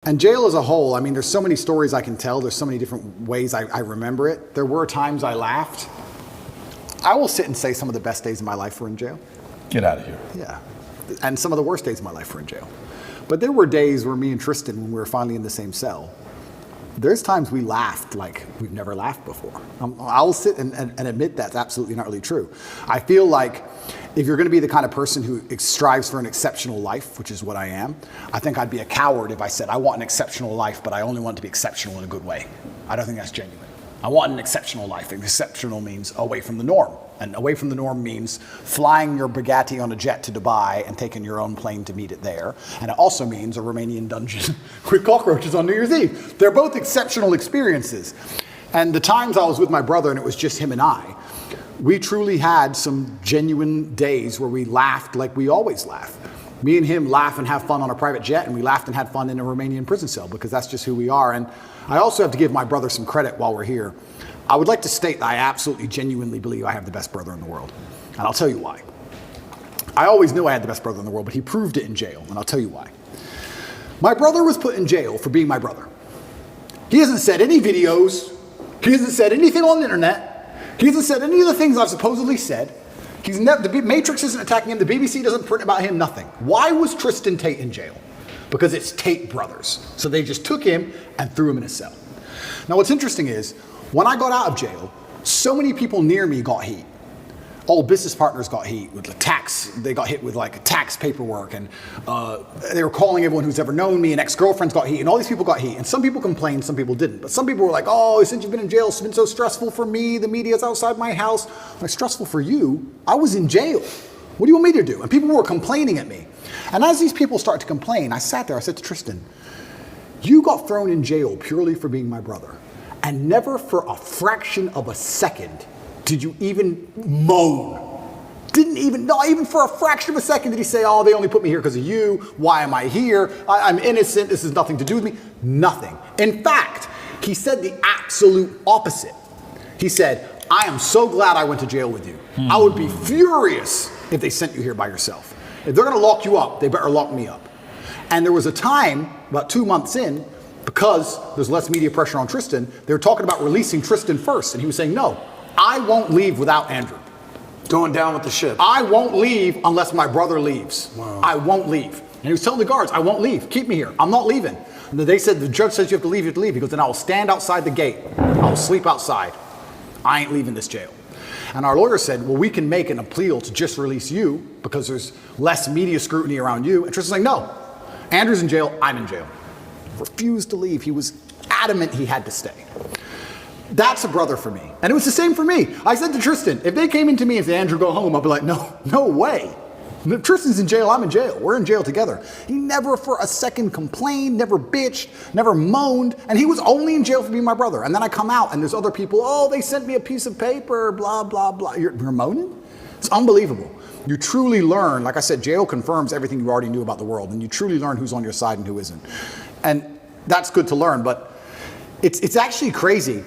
And jail as a whole, I mean, there's so many stories I can tell. There's so many different ways I remember it. There were times I laughed. I will sit and say some of the best days of my life were in jail. Get out of here. Yeah. And some of the worst days of my life were in jail. But there were days where me and Tristan, when we were finally in the same cell, there's times we laughed like we've never laughed before. I'll sit and admit that's absolutely not really true. I feel like if you're going to be the kind of person who strives for an exceptional life, which is what I am, I think I'd be a coward if I said I want an exceptional life, but I only want it to be exceptional in a good way. I don't think that's genuine. I want an exceptional life. And exceptional means away from the norm. And away from the norm means flying your Bugatti on a jet to Dubai and taking your own plane to meet it there. And it also means a Romanian dungeon with cockroaches on New Year's Eve. They're both exceptional experiences. And the times I was with my brother and it was just him and I, we truly had some genuine days where we laughed like we always laugh. Me and him laugh and have fun on a private jet, and we laughed and had fun in a Romanian prison cell because that's just who we are. And I also have to give my brother some credit while we're here. I would like to state that I absolutely, genuinely believe I have the best brother in the world. And I'll tell you why. I always knew I had the best brother in the world, but he proved it in jail, and I'll tell you why. My brother was put in jail for being my brother. He hasn't said any videos. He hasn't said anything on the internet. He hasn't said any of the things I've supposedly said. The Matrix isn't attacking him. The BBC doesn't print about him, nothing. Why was Tristan Tate in jail? Because it's Tate brothers. So they just took him and threw him in a cell. Now what's interesting is, when I got out of jail, so many people near me got heat. Old business partners got heat with the tax. They got hit with like tax paperwork, and they were calling everyone who's ever known me, and ex-girlfriends got heat, and all these people got heat. And some people complained, some people didn't. But some people were like, oh, since you've been in jail, it's been so stressful for me. The media's outside my house. I'm like, stressful for you? I was in jail. What do you want me to do? And people were complaining at me. And as these people started to complain, I sat there, I said to Tristan, you got thrown in jail purely for being my brother. And never for a fraction of a second did you even moan. Not even for a fraction of a second did he say, oh, they only put me here because of you. Why am I here? I'm innocent. This has nothing to do with me. Nothing. In fact, he said the absolute opposite. He said, I am so glad I went to jail with you. I would be furious if they sent you here by yourself. If they're going to lock you up, they better lock me up. And there was a time, about 2 months in, because there's less media pressure on Tristan, they were talking about releasing Tristan first. And he was saying, no, I won't leave without Andrew. Going down with the ship. I won't leave unless my brother leaves. Wow. I won't leave. And he was telling the guards, I won't leave. Keep me here. I'm not leaving. And they said, the judge says you have to leave, you have to leave. He goes, then I will stand outside the gate. I will sleep outside. I ain't leaving this jail. And our lawyer said, well, we can make an appeal to just release you because there's less media scrutiny around you. And Tristan's like, no, Andrew's in jail, I'm in jail. Refused to leave. He was adamant he had to stay. That's a brother for me. And it was the same for me. I said to Tristan, if they came into me and said, Andrew, go home, I'd be like, no way. If Tristan's in jail, I'm in jail. We're in jail together. He never for a second complained, never bitched, never moaned. And he was only in jail for being my brother. And then I come out and there's other people, oh, they sent me a piece of paper, blah, blah, blah. You're moaning? It's unbelievable. You truly learn, like I said, jail confirms everything you already knew about the world. And you truly learn who's on your side and who isn't. And that's good to learn, but it's actually crazy.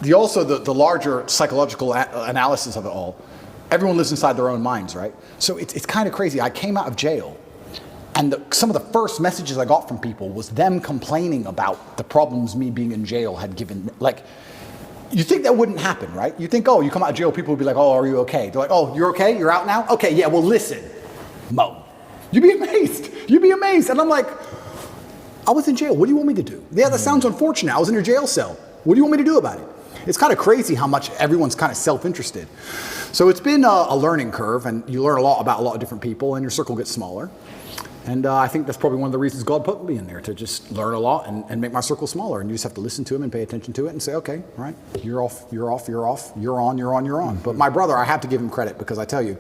The larger psychological analysis of it all, everyone lives inside their own minds, right? So it's kind of crazy. I came out of jail, and some of the first messages I got from people was them complaining about the problems me being in jail had given. Like, you think that wouldn't happen, right? You think, oh, you come out of jail, people would be like, oh, are you okay? They're like, oh, you're okay? You're out now? Okay, yeah, well, listen, Mo. You'd be amazed. You'd be amazed. And I'm like, I was in jail. What do you want me to do? Yeah, that sounds unfortunate. I was in a jail cell. What do you want me to do about it? It's kind of crazy how much everyone's kind of self-interested. So it's been a learning curve, and you learn a lot about a lot of different people, and your circle gets smaller. And I think that's probably one of the reasons God put me in there, to just learn a lot and make my circle smaller. And you just have to listen to him and pay attention to it and say, okay, all right, you're off, you're off, you're off, you're on, you're on, you're on. But my brother, I have to give him credit, because I tell you,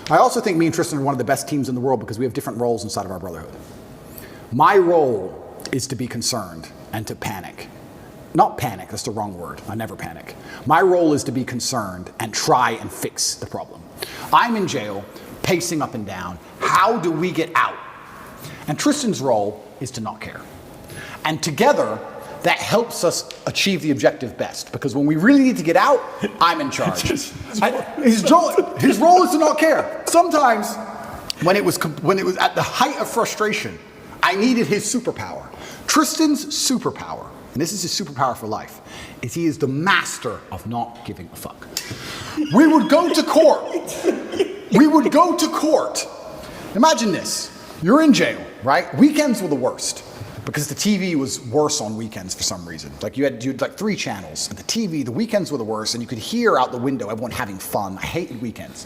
I also think me and Tristan are one of the best teams in the world because we have different roles inside of our brotherhood. My role is to be concerned and to panic. Not panic, that's the wrong word. I never panic. My role is to be concerned and try and fix the problem. I'm in jail, pacing up and down. How do we get out? And Tristan's role is to not care. And together, that helps us achieve the objective best, because when we really need to get out, I'm in charge. His role is to not care. Sometimes, when it was at the height of frustration, I needed his superpower Tristan's superpower, and this is his superpower for life, is he is the master of not giving a fuck. We would go to court. We would go to court. Imagine this. You're in jail, right? Weekends were the worst because the TV was worse on weekends for some reason. Like you had like 3 channels, and the TV, the weekends were the worst, and you could hear out the window everyone having fun. I hated weekends.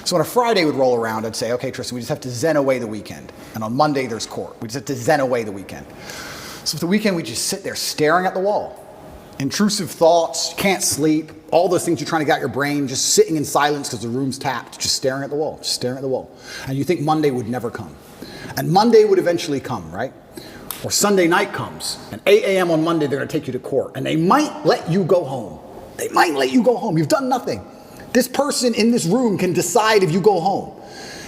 So when a Friday would roll around, I'd say, okay, Tristan, we just have to zen away the weekend. And on Monday, there's court. We just have to zen away the weekend. So for the weekend, we just sit there staring at the wall. Intrusive thoughts, can't sleep, all those things you're trying to get out your brain, just sitting in silence because the room's tapped, just staring at the wall, just staring at the wall. And you think Monday would never come. And Monday would eventually come, right? Or Sunday night comes, and 8 a.m. on Monday, they're gonna take you to court, and they might let you go home. They might let you go home. You've done nothing. This person in this room can decide if you go home.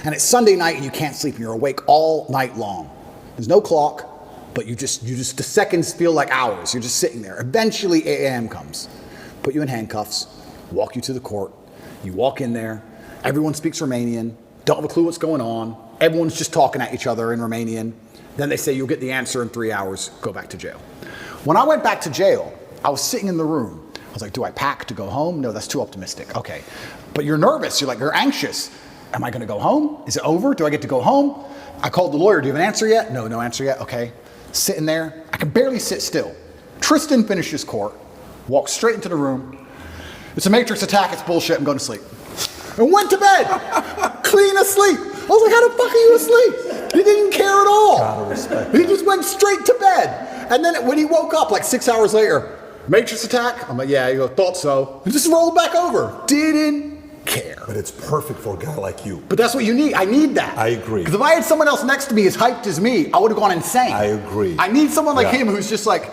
And it's Sunday night and you can't sleep and you're awake all night long. There's no clock, but you just the seconds feel like hours. You're just sitting there. Eventually 8 a.m. comes. Put you in handcuffs, walk you to the court. You walk in there, everyone speaks Romanian, don't have a clue what's going on. Everyone's just talking at each other in Romanian. Then they say you'll get the answer in 3 hours, go back to jail. When I went back to jail, I was sitting in the room. I was like, do I pack to go home? No, that's too optimistic. Okay. But you're nervous. You're anxious. Am I going to go home? Is it over? Do I get to go home? I called the lawyer. Do you have an answer yet? No, no answer yet. Okay. Sitting there. I can barely sit still. Tristan finishes court, walks straight into the room. It's a matrix attack. It's bullshit. I'm going to sleep. And went to bed. Clean asleep. I was like, how the fuck are you asleep? He didn't care at all. Gotta respect He just went straight to bed. And then when he woke up like 6 hours later, matrix attack? I'm like, yeah, you go, thought so. And just rolled back over. Didn't care. But it's perfect for a guy like you. But that's what you need. I need that. I agree. Because if I had someone else next to me as hyped as me, I would have gone insane. I agree. I need someone like him who's just like,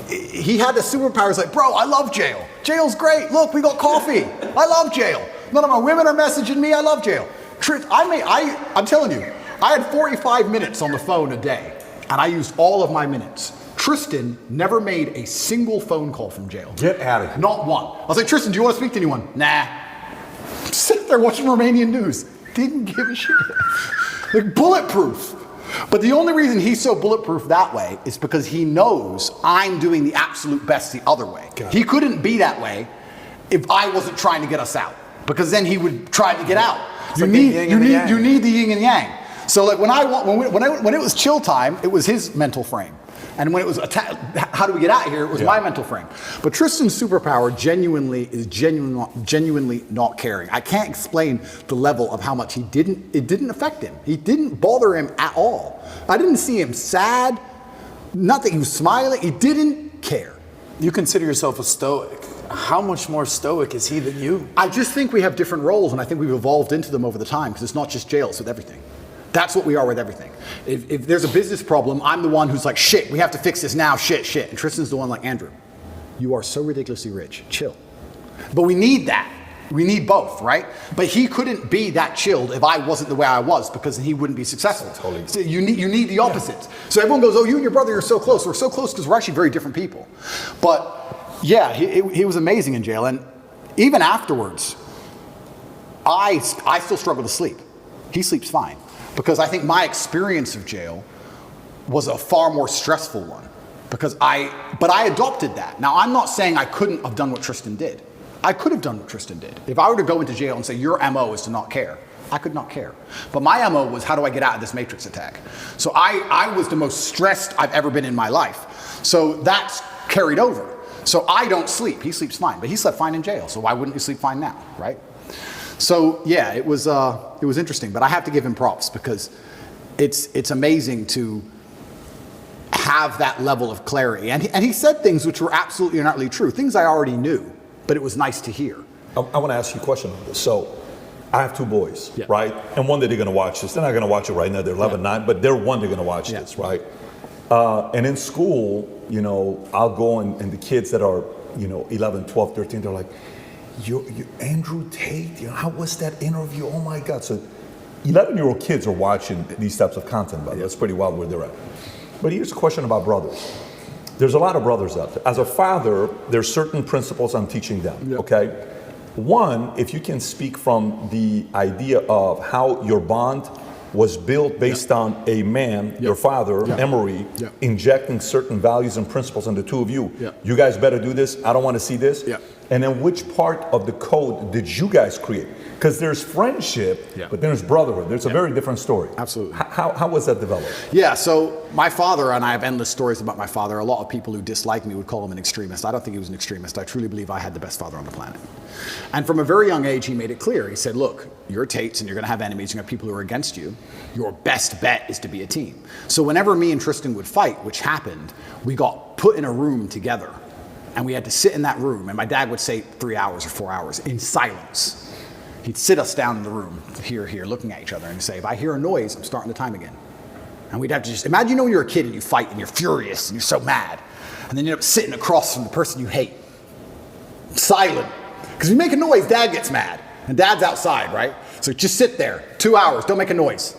he had the superpowers like, bro, I love jail. Jail's great. Look, we got coffee. I love jail. None of my women are messaging me. I love jail. I'm telling you, I had 45 minutes on the phone a day, and I used all of my minutes. Tristan never made a single phone call from jail. Get out of here. Not one. I was like, Tristan, do you want to speak to anyone? Nah. Sit there watching Romanian news. Didn't give a shit. Like bulletproof. But the only reason he's so bulletproof that way is because he knows I'm doing the absolute best the other way. He couldn't be that way if I wasn't trying to get us out, because then he would try to get out. You need the yin and yang. So like when it was chill time, it was his mental frame. And when it was how do we get out of here, it was my mental frame. But Tristan's superpower is genuinely not caring. I can't explain the level of how much it didn't affect him. He didn't bother him at all. I didn't see him sad, nothing. He was smiling. He didn't care. You consider yourself a stoic. How much more stoic is he than you? I just think we have different roles, and I think we've evolved into them over the time, because it's not just jail, it's with everything. That's what we are with everything. If there's a business problem, I'm the one who's like, shit, we have to fix this now, shit. And Tristan's the one like, Andrew, you are so ridiculously rich, chill. But we need that. We need both, right? But he couldn't be that chilled if I wasn't the way I was, because he wouldn't be successful. Totally. So you need the opposites. So everyone goes, oh, you and your brother are so close. We're so close because we're actually very different people. But yeah, he was amazing in jail. And even afterwards, I still struggle to sleep. He sleeps fine. Because I think my experience of jail was a far more stressful one. But I adopted that. Now, I'm not saying I couldn't have done what Tristan did. I could have done what Tristan did. If I were to go into jail and say, your MO is to not care, I could not care. But my MO was, how do I get out of this matrix attack? So I was the most stressed I've ever been in my life. So that's carried over. So I don't sleep. He sleeps fine. But he slept fine in jail. So why wouldn't he sleep fine now, right? So yeah, it was interesting, but I have to give him props, because it's amazing to have that level of clarity. And he said things which were absolutely and utterly true, things I already knew, but it was nice to hear. I want to ask you a question on this. So I have 2 boys, right? And one day they're going to watch this. They're not going to watch it right now. They're 11, 9, but they're going to watch this, right? And in school, I'll go and the kids that are, 11, 12, 13, they're like, you Andrew Tate, how was that interview? Oh my God. So 11-year-old kids are watching these types of content, but that's pretty wild where they're at. But here's a question about brothers. There's a lot of brothers out there. As a father, there's certain principles I'm teaching them, okay? One, if you can speak from the idea of how your bond was built based on a man, your father, Emery, injecting certain values and principles on the two of you. You guys better do this. I don't want to see this. And then which part of the code did you guys create? Because there's friendship, but there's brotherhood. There's a very different story. Absolutely. How was that developed? Yeah, so my father, and I have endless stories about my father. A lot of people who dislike me would call him an extremist. I don't think he was an extremist. I truly believe I had the best father on the planet. And from a very young age, he made it clear. He said, look, you're Tates and you're going to have enemies. You're going to have people who are against you. Your best bet is to be a team. So whenever me and Tristan would fight, which happened, we got put in a room together. And we had to sit in that room. And my dad would say 3 hours or 4 hours in silence. He'd sit us down in the room, here, looking at each other, and say, if I hear a noise, I'm starting the time again. And we'd have to just, imagine, when you're a kid and you fight and you're furious and you're so mad, and then you end up sitting across from the person you hate. Silent. Because if you make a noise, Dad gets mad. And Dad's outside, right? So just sit there, 2 hours, don't make a noise.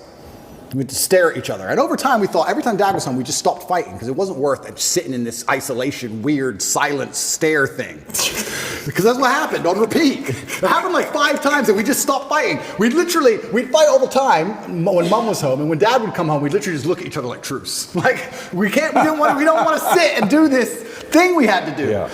We'd just stare at each other. And over time, we thought, every time Dad was home, we just stopped fighting, because it wasn't worth it sitting in this isolation, weird, silent stare thing. Because that's what happened on repeat. It happened like 5 times, and we just stopped fighting. We'd fight all the time when Mom was home, and when Dad would come home, we'd literally just look at each other like truce. Like, we don't want to sit and do this thing we had to do. Yeah.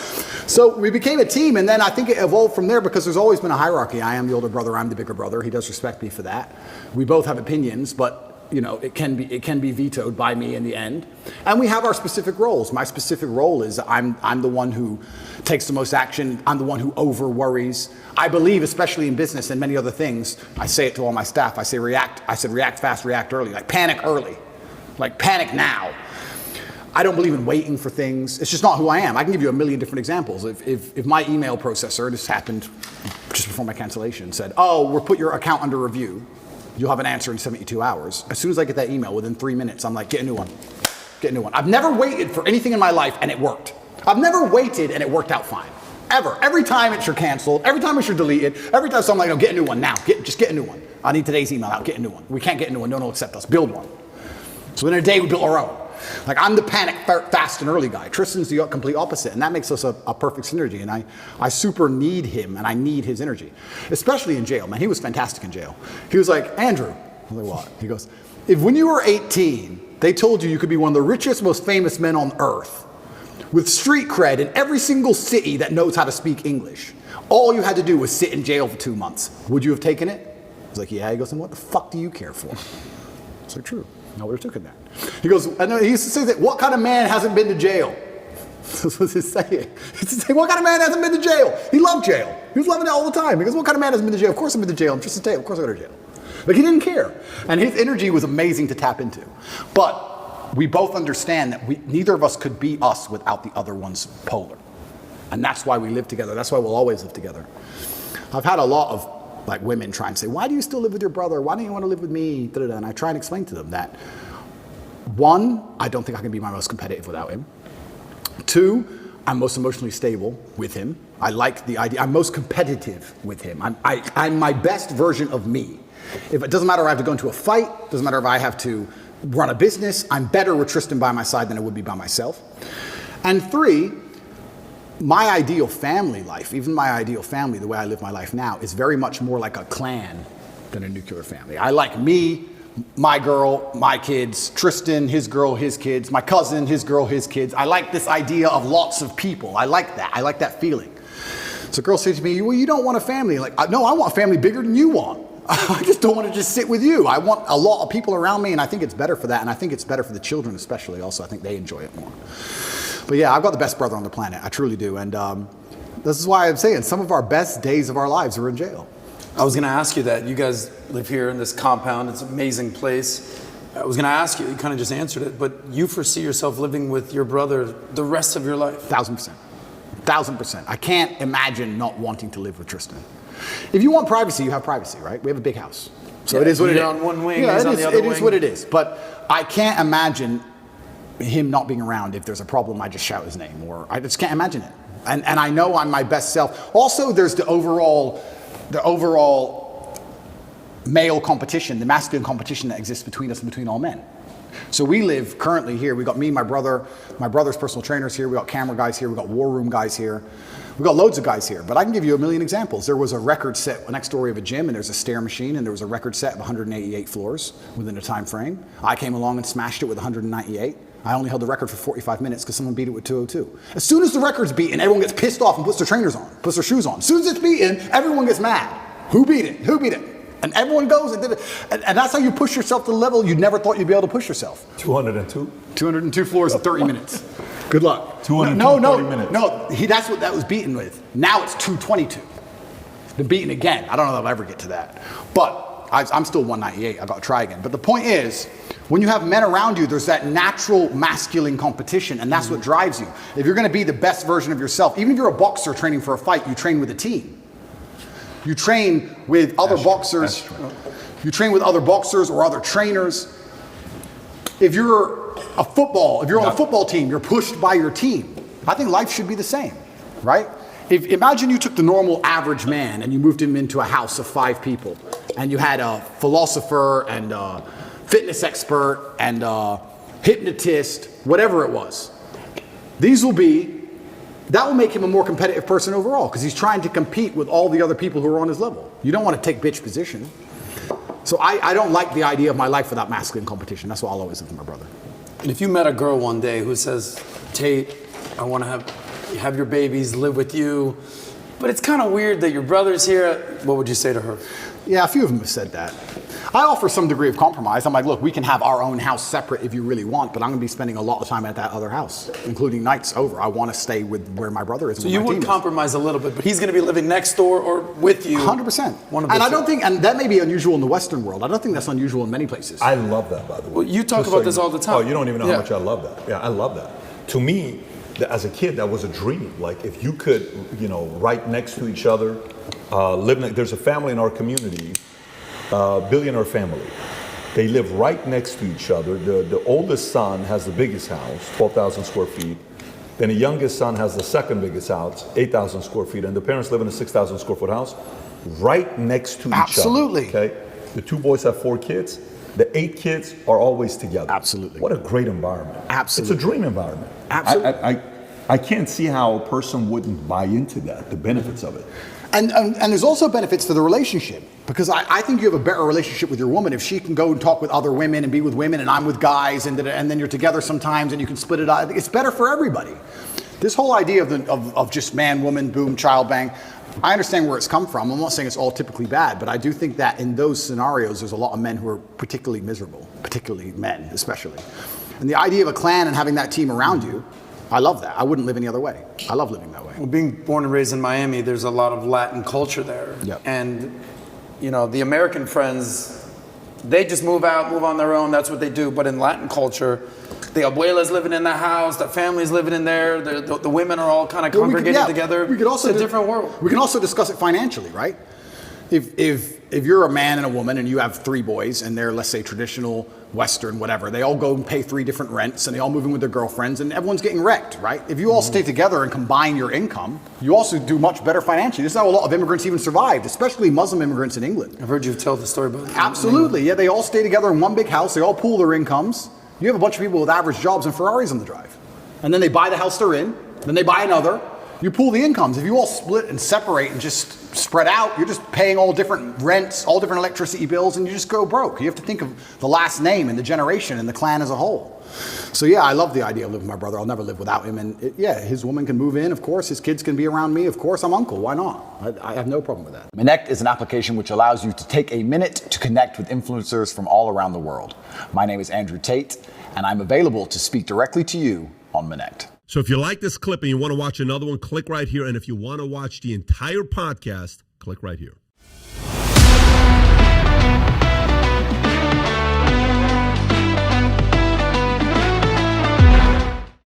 So we became a team, and then I think it evolved from there, because there's always been a hierarchy. I am the older brother, I'm the bigger brother. He does respect me for that. We both have opinions, but it can be vetoed by me in the end. And we have our specific roles. My specific role is I'm the one who takes the most action. I'm the one who over worries. I believe, especially in business and many other things, I say it to all my staff. I said react fast, react early. Like panic early. Like panic now. I don't believe in waiting for things. It's just not who I am. I can give you a million different examples. If my email processor, this happened just before my cancellation, said, oh, we'll put your account under review. You'll have an answer in 72 hours. As soon as I get that email, within 3 minutes, I'm like, get a new one. Get a new one. I've never waited for anything in my life and it worked. I've never waited and it worked out fine. Ever. Every time it's your canceled, every time it's your deleted, every time I'm like, no, get a new one now. Just get a new one. I need today's email out, get a new one. We can't get a new one, no one will accept us. Build one. So within a day, we built our own. Like, I'm the panic fast and early guy. Tristan's the complete opposite, and that makes us a perfect synergy, and I super need him, and I need his energy. Especially in jail, man. He was fantastic in jail. He was like, Andrew, I'm like, what? He goes, if when you were 18, they told you could be one of the richest, most famous men on earth, with street cred in every single city that knows how to speak English, all you had to do was sit in jail for 2 months, would you have taken it? I was like, yeah. He goes, and what the fuck do you care for? It's like, true. I would have taken that. He goes, I know he used to say that, what kind of man hasn't been to jail? That's what he's saying. He used to say, what kind of man hasn't been to jail? He loved jail. He was loving it all the time. He goes, what kind of man hasn't been to jail? Of course I've been to jail. I'm just a Tate. Of course I go to jail. Like, he didn't care. And his energy was amazing to tap into. But we both understand that neither of us could be us without the other one's polar. And that's why we live together. That's why we'll always live together. I've had a lot of women try and say, why do you still live with your brother? Why don't you want to live with me? And I try and explain to them that, 1, I don't think I can be my most competitive without him. 2, I'm most emotionally stable with him. I like the idea. I'm most competitive with him. I'm my best version of me. If it doesn't matter if I have to go into a fight, doesn't matter if I have to run a business, I'm better with Tristan by my side than I would be by myself. And 3, my ideal family life, even my ideal family, the way I live my life now, is very much more like a clan than a nuclear family. I like me, my girl, my kids, Tristan, his girl, his kids, my cousin, his girl, his kids. I like this idea of lots of people. I like that. I like that feeling. So a girl says to me, well, you don't want a family. Like, no, I want a family bigger than you want. I just don't want to just sit with you. I want a lot of people around me, and I think it's better for that. And I think it's better for the children especially also. I think they enjoy it more. But yeah, I've got the best brother on the planet. I truly do. And this is why I'm saying some of our best days of our lives are in jail. I was going to ask you that. You guys live here in this compound. It's an amazing place. I was going to ask you, you kind of just answered it, but you foresee yourself living with your brother the rest of your life? 1,000%. 1,000%. I can't imagine not wanting to live with Tristan. If you want privacy, you have privacy, right? We have a big house. So it is what it is. You're on one wing, he's on the other wing. It is what it is. But I can't imagine him not being around. If there's a problem, I just shout his name, or I just can't imagine it. And I know I'm my best self. Also, there's the overall male competition, the masculine competition that exists between us and between all men. So we live currently here. We got me, my brother's personal trainers here. We got camera guys here. We got war room guys here. We got loads of guys here. But I can give you a million examples. There was a record set next door of a gym, and there's a stair machine, and there was a record set of 188 floors within a time frame. I came along and smashed it with 198. I only held the record for 45 minutes because someone beat it with 202. As soon as the record's beaten, everyone gets pissed off and puts their trainers on, puts their shoes on. As soon as it's beaten, everyone gets mad. Who beat it? Who beat it? And everyone goes and did it. And that's how you push yourself to the level you never thought you'd be able to push yourself. 202? 202 floors in 30 minutes. Good luck. 202 30 minutes. No, that's what that was beaten with. Now it's 222. Been beaten again. I don't know if I'll ever get to that. But I'm still 198. I've got to try again. But the point is, when you have men around you, there's that natural masculine competition, and that's what drives you. If you're going to be the best version of yourself, even if you're a boxer training for a fight, you train with a team. You train with other boxers. You train with other boxers or other trainers. If you're on a football team, you're pushed by your team. I think life should be the same, right? Imagine you took the normal average man and you moved him into a house of 5 people, and you had a philosopher and a fitness expert and a hypnotist, whatever it was. That will make him a more competitive person overall because he's trying to compete with all the other people who are on his level. You don't want to take bitch position. So I don't like the idea of my life without masculine competition. That's why I'll always live with my brother. And if you met a girl one day who says, Tate, I want to have your babies, live with you, but it's kind of weird that your brother's here, what would you say to her? Yeah, a few of them have said that. I offer some degree of compromise. I'm like, look, we can have our own house separate if you really want, but I'm going to be spending a lot of time at that other house, including nights over. I want to stay with where my brother is. So you would compromise a little bit, but he's going to be living next door or with you. 100%. And I don't think, and that may be unusual in the Western world. I don't think that's unusual in many places. I love that, by the way. Well, you talk about this all the time. Oh, you don't even know how much I love that. Yeah, I love that. To me, as a kid, that was a dream. Like if you could, right next to each other, there's a family in our community, billionaire family. They live right next to each other. The oldest son has the biggest house, 12,000 square feet. Then the youngest son has the second biggest house, 8,000 square feet. And the parents live in a 6,000 square foot house right next to each other. Absolutely. Okay. The 2 boys have 4 kids. The 8 kids are always together. Absolutely. What a great environment. Absolutely. It's a dream environment. Absolutely. I can't see how a person wouldn't buy into that, the benefits of it. And there's also benefits to the relationship, because I think you have a better relationship with your woman if she can go and talk with other women and be with women and I'm with guys and then you're together sometimes and you can split it out. It's better for everybody. This whole idea of just man, woman, boom, child bang, I understand where it's come from. I'm not saying it's all typically bad, but I do think that in those scenarios there's a lot of men who are particularly miserable, particularly men especially. And the idea of a clan and having that team around you, I love that. I wouldn't live any other way. I love living that way. Well, being born and raised in Miami, there's a lot of Latin culture there. Yep. And, the American friends, they just move on their own. That's what they do. But in Latin culture, the abuela's living in the house, the family's living in there, the women are all kind of congregated together. It's a different world. We can also discuss it financially, right? If you're a man and a woman and you have 3 boys and they're, let's say, traditional, Western, whatever, they all go and pay 3 different rents and they all move in with their girlfriends and everyone's getting wrecked, right? If you all stay together and combine your income, you also do much better financially. This is how a lot of immigrants even survived, especially Muslim immigrants in England. I've heard you tell the story about that. Absolutely, yeah, they all stay together in one big house, they all pool their incomes. You have a bunch of people with average jobs and Ferraris on the drive. And then they buy the house they're in, then they buy another. You pool the incomes. If you all split and separate and just spread out, you're just paying all different rents, all different electricity bills, and you just go broke. You have to think of the last name and the generation and the clan as a whole. So yeah, I love the idea of living with my brother. I'll never live without him. And his woman can move in, of course. His kids can be around me, of course. I'm uncle. Why not? I have no problem with that. Connect is an application which allows you to take a minute to connect with influencers from all around the world. My name is Andrew Tate, and I'm available to speak directly to you on Connect. So if you like this clip and you want to watch another one, click right here. And if you want to watch the entire podcast, click right here.